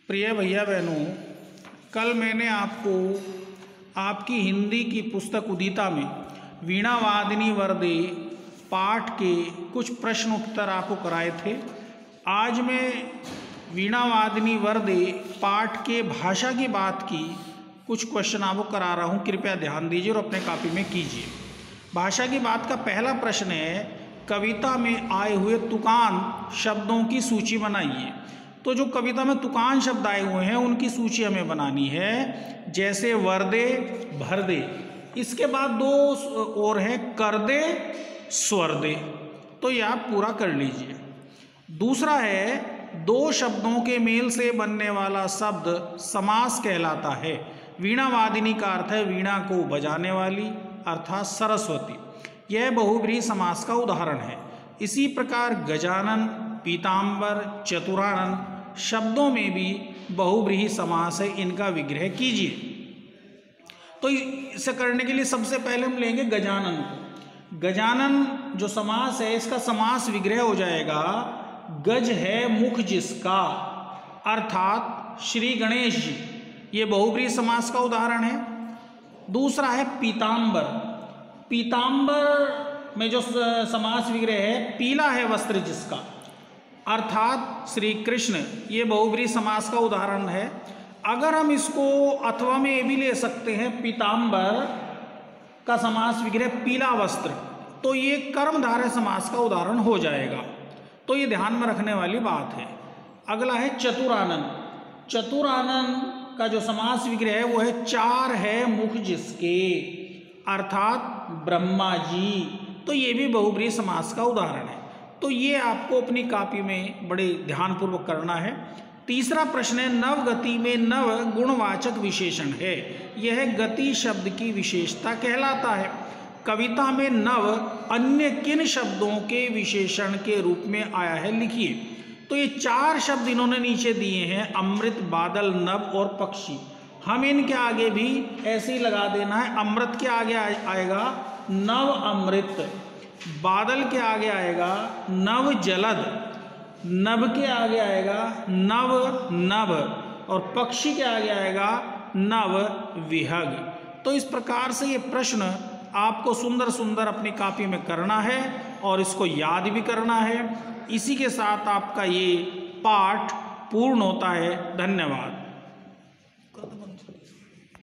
प्रिय भैया बहनों, कल मैंने आपको आपकी हिंदी की पुस्तक उदिता में वीणा वादिनी वरदे पाठ के कुछ प्रश्न उत्तर आपको कराए थे। आज मैं वीणा वादिनी वरदे पाठ के भाषा की बात की कुछ क्वेश्चन आपको करा रहा हूँ, कृपया ध्यान दीजिए और अपने कॉपी में कीजिए। भाषा की बात का पहला प्रश्न है, कविता में आए हुए तुकान शब्दों की सूची बनाइए। तो जो कविता में तुकान शब्द आए हुए हैं उनकी सूची हमें बनानी है, जैसे वरदे, भर दे। इसके बाद दो और हैं, कर दे, स्वर दे। तो ये आप पूरा कर लीजिए। दूसरा है, दो शब्दों के मेल से बनने वाला शब्द समास कहलाता है। वीणा वादिनी का अर्थ है वीणा को बजाने वाली, अर्थात सरस्वती। यह बहुब्रीहि समास का उदाहरण है। इसी प्रकार गजानन, पीताम्बर, चतुरानन शब्दों में भी बहुब्रीहि समास है, इनका विग्रह कीजिए। तो इसे करने के लिए सबसे पहले हम लेंगे गजानन को। गजानन जो समास है, इसका समास विग्रह हो जाएगा, गज है मुख जिसका, अर्थात श्री गणेश जी। ये बहुब्रीहि समास का उदाहरण है। दूसरा है पीताम्बर। पीताम्बर में जो समास विग्रह है, पीला है वस्त्र जिसका, अर्थात श्री कृष्ण। ये बहुब्रीहि समास का उदाहरण है। अगर हम इसको अथवा में ये भी ले सकते हैं, पीताम्बर का समास विग्रह पीला वस्त्र, तो ये कर्मधारय समास का उदाहरण हो जाएगा। तो ये ध्यान में रखने वाली बात है। अगला है चतुरानन। चतुरानन का जो समास विग्रह है वो है चार है मुख जिसके, अर्थात ब्रह्मा जी। तो ये भी बहुब्रीहि समास का उदाहरण है। तो ये आपको अपनी कॉपी में बड़े ध्यानपूर्वक करना है। तीसरा प्रश्न है, नवगति में नव गुणवाचक विशेषण है। यह गति शब्द की विशेषता कहलाता है। कविता में नव अन्य किन शब्दों के विशेषण के रूप में आया है, लिखिए। तो ये चार शब्द इन्होंने नीचे दिए हैं, अमृत, बादल, नभ और पक्षी। हम इनके आगे भी ऐसे ही लगा देना है। अमृत के आगे आएगा नव अमृत, बादल के आगे आएगा नव जलद, नभ के आगे आएगा नव नभ और पक्षी के आगे आएगा नव विहग। तो इस प्रकार से ये प्रश्न आपको सुंदर सुंदर अपनी कॉपी में करना है और इसको याद भी करना है। इसी के साथ आपका ये पाठ पूर्ण होता है। धन्यवाद।